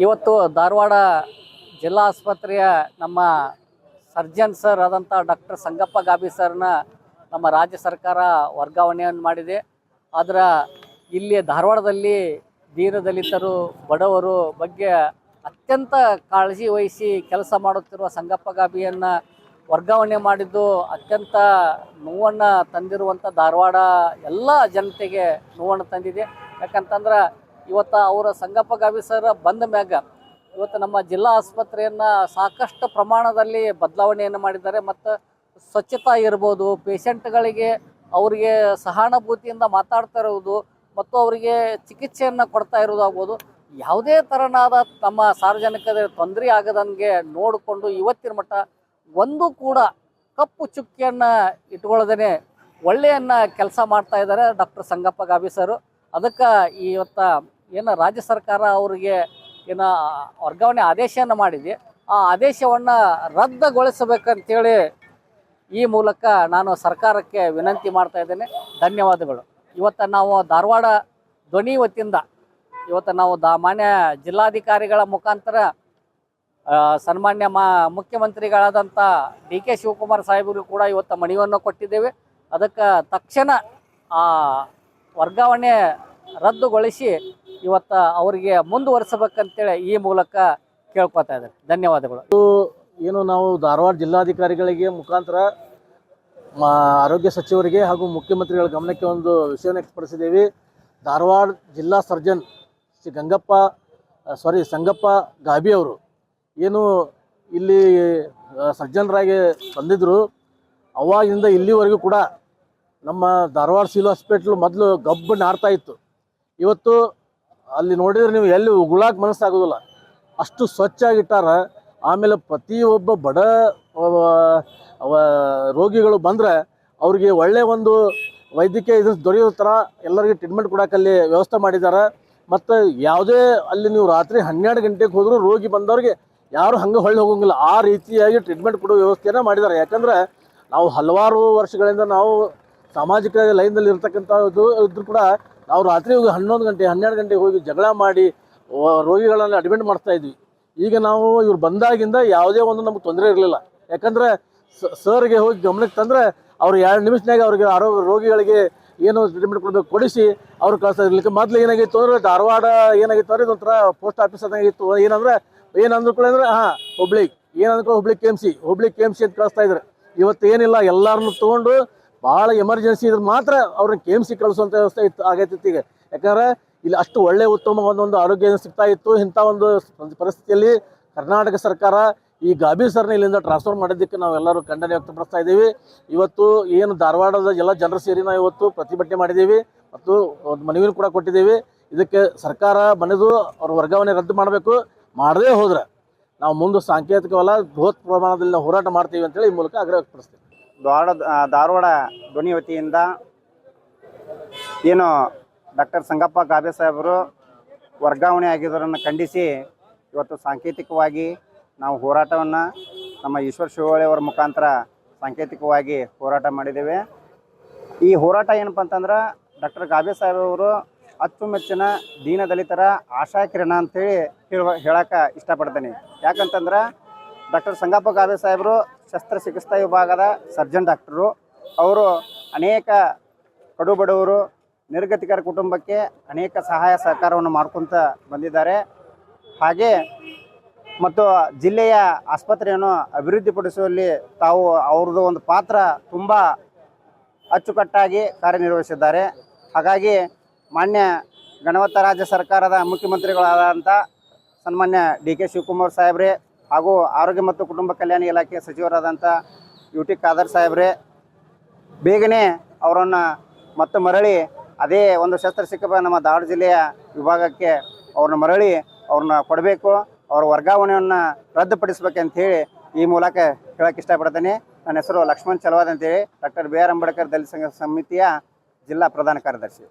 ಇವತ್ತು ಧಾರವಾಡ ಜಿಲ್ಲಾ ಆಸ್ಪತ್ರೆಯ ನಮ್ಮ ಸರ್ಜನ್ ಸರ್ ಆದಂಥ ಡಾಕ್ಟರ್ ಸಂಗಪ್ಪ ಗಾಬಿ ಸರ್ನ ನಮ್ಮ ರಾಜ್ಯ ಸರ್ಕಾರ ವರ್ಗಾವಣೆಯನ್ನು ಮಾಡಿದೆ. ಆದರೆ ಇಲ್ಲಿ ಧಾರವಾಡದಲ್ಲಿ ದೀನದಲಿತರು ಬಡವರು ಬಗ್ಗೆ ಅತ್ಯಂತ ಕಾಳಜಿ ವಹಿಸಿ ಕೆಲಸ ಮಾಡುತ್ತಿರುವ ಸಂಗಪ್ಪ ಗಾಬಿಯನ್ನು ವರ್ಗಾವಣೆ ಮಾಡಿದ್ದು ಅತ್ಯಂತ ನೋವನ್ನು ತಂದಿರುವಂಥ ಧಾರವಾಡ ಎಲ್ಲ ಜನತೆಗೆ ನೋವನ್ನು ತಂದಿದೆ. ಯಾಕಂತಂದ್ರೆ ಇವತ್ತು ಅವರ ಸಂಗಪ್ಪ ಗಾಬಿ ಸರ್ ಬಂದ ಮ್ಯಾಗ ಇವತ್ತು ನಮ್ಮ ಜಿಲ್ಲಾ ಆಸ್ಪತ್ರೆಯನ್ನು ಸಾಕಷ್ಟು ಪ್ರಮಾಣದಲ್ಲಿ ಬದಲಾವಣೆಯನ್ನು ಮಾಡಿದ್ದಾರೆ. ಮತ್ತು ಸ್ವಚ್ಛತಾ ಇರ್ಬೋದು, ಪೇಷಂಟ್ಗಳಿಗೆ ಅವರಿಗೆ ಸಹಾನುಭೂತಿಯಿಂದ ಮಾತಾಡ್ತಾ ಇರುವುದು ಮತ್ತು ಅವರಿಗೆ ಚಿಕಿತ್ಸೆಯನ್ನು ಕೊಡ್ತಾ ಇರೋದಾಗ್ಬೋದು, ಯಾವುದೇ ಥರನಾದ ತಮ್ಮ ಸಾರ್ವಜನಿಕರ ತೊಂದರೆ ಆಗದಂಗೆ ನೋಡಿಕೊಂಡು ಇವತ್ತಿನ ಮಟ್ಟ ಒಂದು ಕೂಡ ಕಪ್ಪು ಚುಕ್ಕಿಯನ್ನು ಇಟ್ಕೊಳ್ಳೋದೇ ಒಳ್ಳೆಯನ್ನ ಕೆಲಸ ಮಾಡ್ತಾ ಇದ್ದಾರೆ ಡಾಕ್ಟರ್ ಸಂಗಪ್ಪ ಗಾಬಿ ಸರು. ಅದಕ್ಕೆ ಇವತ್ತು ಏನು ರಾಜ್ಯ ಸರ್ಕಾರ ಅವರಿಗೆ ಏನು ವರ್ಗಾವಣೆ ಆದೇಶವನ್ನು ಮಾಡಿದೆ, ಆ ಆದೇಶವನ್ನು ರದ್ದುಗೊಳಿಸಬೇಕಂತೇಳಿ ಈ ಮೂಲಕ ನಾನು ಸರ್ಕಾರಕ್ಕೆ ವಿನಂತಿ ಮಾಡ್ತಾ ಇದ್ದೇನೆ. ಧನ್ಯವಾದಗಳು. ಇವತ್ತು ನಾವು ಧಾರವಾಡ ಧ್ವನಿ ವತಿಯಿಂದ ಇವತ್ತು ನಾವು ಮಾನ್ಯ ಜಿಲ್ಲಾಧಿಕಾರಿಗಳ ಮುಖಾಂತರ ಸನ್ಮಾನ್ಯ ಮುಖ್ಯಮಂತ್ರಿಗಳಾದಂಥ ಡಿ.ಕೆ. ಶಿವಕುಮಾರ್ ಸಾಹೇಬರಿಗೂ ಕೂಡ ಇವತ್ತು ಮನವಿಯನ್ನು ಕೊಟ್ಟಿದ್ದೇವೆ. ಅದಕ್ಕೆ ತಕ್ಷಣ ಆ ವರ್ಗಾವಣೆ ರದ್ದುಗೊಳಿಸಿ ಇವತ್ತು ಅವರಿಗೆ ಮುಂದುವರಿಸಬೇಕಂತೇಳಿ ಈ ಮೂಲಕ ಕೇಳ್ಕೊತಾ ಇದ್ದಾರೆ. ಧನ್ಯವಾದಗಳು. ಏನು ನಾವು ಧಾರವಾಡ ಜಿಲ್ಲಾಧಿಕಾರಿಗಳಿಗೆ ಮುಖಾಂತರ ಆರೋಗ್ಯ ಸಚಿವರಿಗೆ ಹಾಗೂ ಮುಖ್ಯಮಂತ್ರಿಗಳ ಗಮನಕ್ಕೆ ಒಂದು ವಿಷಯವನ್ನು ವ್ಯಕ್ತಪಡಿಸಿದ್ದೇವೆ. ಧಾರವಾಡ ಜಿಲ್ಲಾ ಸರ್ಜನ್ ಶ್ರೀ ಸಂಗಪ್ಪ ಗಾಬಿ ಅವರು ಏನು ಇಲ್ಲಿ ಸರ್ಜನ್ರಾಗಿ ಬಂದಿದ್ದರು, ಅವಾಗಿಂದ ಇಲ್ಲಿವರೆಗೂ ಕೂಡ ನಮ್ಮ ಧಾರವಾಡ ಸಿವಿಲ್ ಹಾಸ್ಪಿಟ್ಲು ಮೊದಲು ಗಬ್ಬು ನಾಡ್ತಾ ಇತ್ತು. ಇವತ್ತು ಅಲ್ಲಿ ನೋಡಿದರೆ ನೀವು ಎಲ್ಲಿ ಉಗುಳಾಕ ಮನಸ್ಸಾಗೋದಿಲ್ಲ, ಅಷ್ಟು ಸ್ವಚ್ಛಾಗಿಟ್ಟಾರ. ಆಮೇಲೆ ಪ್ರತಿಯೊಬ್ಬ ಬಡ ರೋಗಿಗಳು ಬಂದರೆ ಅವ್ರಿಗೆ ಒಳ್ಳೆಯ ಒಂದು ವೈದ್ಯಕೀಯ ಇದು ದೊರೆಯೋ ಥರ ಎಲ್ಲರಿಗೂ ಟ್ರೀಟ್ಮೆಂಟ್ ಕೊಡೋಕ್ಕಲ್ಲಿ ವ್ಯವಸ್ಥೆ ಮಾಡಿದ್ದಾರೆ. ಮತ್ತು ಯಾವುದೇ ಅಲ್ಲಿ ನೀವು ರಾತ್ರಿ 12 ಗಂಟೆಗೆ ಹೋದರೂ ರೋಗಿ ಬಂದವ್ರಿಗೆ ಯಾರು ಹಂಗೆ ಹೊಳ್ಳಿ ಹೋಗೋಂಗಿಲ್ಲ, ಆ ರೀತಿಯಾಗಿ ಟ್ರೀಟ್ಮೆಂಟ್ ಕೊಡೋ ವ್ಯವಸ್ಥೆಯನ್ನು ಮಾಡಿದ್ದಾರೆ. ಯಾಕಂದರೆ ನಾವು ಹಲವಾರು ವರ್ಷಗಳಿಂದ ನಾವು ಸಾಮಾಜಿಕ ಲೈನ್ದಲ್ಲಿ ಇರ್ತಕ್ಕಂಥದ್ದು ಇದ್ರೂ ಕೂಡ ನಾವು ರಾತ್ರಿ ಹೋಗಿ 11 ಗಂಟೆ 12 ಗಂಟೆಗೆ ಹೋಗಿ ಜಗಳ ಮಾಡಿ ರೋಗಿಗಳನ್ನು ಅಡ್ಮಿಟ್ ಮಾಡ್ತಾ ಇದ್ವಿ. ಈಗ ನಾವು ಇವ್ರು ಬಂದಾಗಿಂದ ಯಾವುದೇ ಒಂದು ನಮ್ಗೆ ತೊಂದರೆ ಇರಲಿಲ್ಲ. ಯಾಕಂದರೆ ಸರ್ಗೆ ಹೋಗಿ ಗಮನಕ್ಕೆ ತಂದರೆ ಅವ್ರು 2 ನಿಮಿಷನಾಗ ಅವ್ರಿಗೆ ರೋಗಿಗಳಿಗೆ ಏನು ಟ್ರೀಟ್ಮೆಂಟ್ ಕೊಡಬೇಕು ಕೊಡಿಸಿ ಅವ್ರು ಕಳಿಸ್ತಾ ಇರ್ಲಿಕ್ಕೆ. ಮೊದಲು ಏನಾಗಿತ್ತು ಅಂದರೆ ಧಾರವಾಡ ಏನಾಗಿತ್ತು ಅಂದರೆ ಇದೊಂಥರ ಪೋಸ್ಟ್ ಆಫೀಸ್ ಅದಾಗಿತ್ತು. ಏನಂದ್ರು ಕೂಡ ಅಂದರೆ Hubli Hubli K M C ಅಂತ ಕಳಿಸ್ತಾ ಇದ್ದಾರೆ. ಇವತ್ತು ಏನಿಲ್ಲ, ಎಲ್ಲರನ್ನು ತೊಗೊಂಡು ಭಾಳ ಎಮರ್ಜೆನ್ಸಿ ಇದ್ರೆ ಮಾತ್ರ ಅವ್ರನ್ನ ಕೆ ಎಮ್ ಸಿ ಕಳಿಸುವಂಥ ವ್ಯವಸ್ಥೆ ಆಗೈತಿತ್ತು ಈಗ. ಯಾಕಂದರೆ ಇಲ್ಲಿ ಅಷ್ಟು ಒಳ್ಳೆಯ ಉತ್ತಮವಾದೊಂದು ಆರೋಗ್ಯ ಸಿಗ್ತಾ ಇತ್ತು. ಇಂಥ ಒಂದು ಪರಿಸ್ಥಿತಿಯಲ್ಲಿ ಕರ್ನಾಟಕ ಸರ್ಕಾರ ಈ ಗಾಬಿ ಸರ್ನ ಇಲ್ಲಿಂದ ಟ್ರಾನ್ಸ್ಫರ್ ಮಾಡಿದ್ದಕ್ಕೆ ನಾವೆಲ್ಲರೂ ಖಂಡನೆ ವ್ಯಕ್ತಪಡಿಸ್ತಾ ಇದ್ದೀವಿ. ಇವತ್ತು ಏನು ಧಾರವಾಡದ ಎಲ್ಲ ಜನರು ಸೇರಿ ನಾವು ಇವತ್ತು ಪ್ರತಿಭಟನೆ ಮಾಡಿದ್ದೀವಿ ಮತ್ತು ಒಂದು ಮನವಿಯನ್ನು ಕೂಡ ಕೊಟ್ಟಿದ್ದೀವಿ. ಇದಕ್ಕೆ ಸರ್ಕಾರ ಮನೆದು ಅವ್ರ ವರ್ಗಾವಣೆ ರದ್ದು ಮಾಡಬೇಕು. ಮಾಡದೇ ಹೋದರೆ ನಾವು ಮುಂದೆ ಸಾಂಕೇತಿಕವಲ್ಲ ಬೃಹತ್ ಪ್ರಮಾಣದಲ್ಲಿ ಹೋರಾಟ ಮಾಡ್ತೀವಿ ಅಂತೇಳಿ ಈ ಮೂಲಕ ಆಗ್ರಹ ವ್ಯಕ್ತಪಡಿಸ್ತೀವಿ. ಧಾರವಾಡ ಧ್ವನಿ ವತಿಯಿಂದ ಏನು ಡಾಕ್ಟರ್ ಸಂಗಪ್ಪ ಗಾಬೆ ಸಾಹೇಬರು ವರ್ಗಾವಣೆ ಆಗಿದ್ದರನ್ನು ಖಂಡಿಸಿ ಇವತ್ತು ಸಾಂಕೇತಿಕವಾಗಿ ನಾವು ಹೋರಾಟವನ್ನು ನಮ್ಮ ಈಶ್ವರ್ ಶಿವೋಳೆ ಅವರ ಮುಖಾಂತರ ಸಾಂಕೇತಿಕವಾಗಿ ಹೋರಾಟ ಮಾಡಿದ್ದೇವೆ. ಈ ಹೋರಾಟ ಏನಪ್ಪ ಅಂತಂದ್ರೆ ಡಾಕ್ಟರ್ ಗಾಬೆ ಸಾಹೇಬವರು ಅಚ್ಚುಮೆಚ್ಚಿನ ದೀನದಲಿತರ ಆಶಾಕಿರಣ ಅಂಥೇಳಿ ಹೇಳಕ್ಕೆ ಇಷ್ಟಪಡ್ತೇನೆ. ಯಾಕಂತಂದ್ರೆ ಡಾಕ್ಟರ್ ಸಂಗಪ್ಪ ಗಾಬೆ ಸಾಹೇಬರು ಶಸ್ತ್ರಚಿಕಿತ್ಸಾ ವಿಭಾಗದ ಸರ್ಜನ್ ಡಾಕ್ಟರು. ಅವರು ಅನೇಕ ಕಡು ಬಡವರು ನಿರ್ಗತಿಕರ ಕುಟುಂಬಕ್ಕೆ ಅನೇಕ ಸಹಾಯ ಸಹಕಾರವನ್ನು ಮಾಡ್ಕೊತ ಬಂದಿದ್ದಾರೆ. ಹಾಗೆ ಮತ್ತು ಜಿಲ್ಲೆಯ ಆಸ್ಪತ್ರೆಯನ್ನು ಅಭಿವೃದ್ಧಿಪಡಿಸುವಲ್ಲಿ ಅವ್ರದ್ದು ಒಂದು ಪಾತ್ರ ತುಂಬ ಅಚ್ಚುಕಟ್ಟಾಗಿ ಕಾರ್ಯನಿರ್ವಹಿಸಿದ್ದಾರೆ. ಹಾಗಾಗಿ ಮಾನ್ಯ ಗಣವತ್ತ ರಾಜ್ಯ ಸರ್ಕಾರದ ಮುಖ್ಯಮಂತ್ರಿಗಳಾದಂಥ ಸನ್ಮಾನ್ಯ ಡಿ.ಕೆ. ಶಿವಕುಮಾರ್ ಸಾಹೇಬ್ರೆ ಹಾಗೂ ಆರೋಗ್ಯ ಮತ್ತು ಕುಟುಂಬ ಕಲ್ಯಾಣ ಇಲಾಖೆ ಸಚಿವರಾದಂಥ ಯು.ಟಿ. ಖಾದರ್ ಸಾಹೇಬ್ರೆ ಬೇಗನೆ ಅವರನ್ನು ಮತ್ತೆ ಮರಳಿ ಅದೇ ಒಂದು ಶಸ್ತ್ರಚಿಕಿತ್ಸೆ ನಮ್ಮ ಧಾರವಾಡ ಜಿಲ್ಲೆಯ ವಿಭಾಗಕ್ಕೆ ಅವ್ರನ್ನ ಮರಳಿ ಅವ್ರನ್ನ ಕೊಡಬೇಕು, ಅವ್ರ ವರ್ಗಾವಣೆಯನ್ನು ರದ್ದುಪಡಿಸ್ಬೇಕಂತ ಹೇಳಿ ಈ ಮೂಲಕ ಹೇಳಕ್ಕೆ ಇಷ್ಟಪಡ್ತೇನೆ. ನನ್ನ ಹೆಸರು ಲಕ್ಷ್ಮಣ್ ಚಲವಾದ್ ಅಂತೇಳಿ, ಡಾಕ್ಟರ್ ಬಿ.ಆರ್. ಅಂಬೇಡ್ಕರ್ ದಲಿತ ಸಂಘ ಸಮಿತಿಯ ಜಿಲ್ಲಾ ಪ್ರಧಾನ ಕಾರ್ಯದರ್ಶಿ.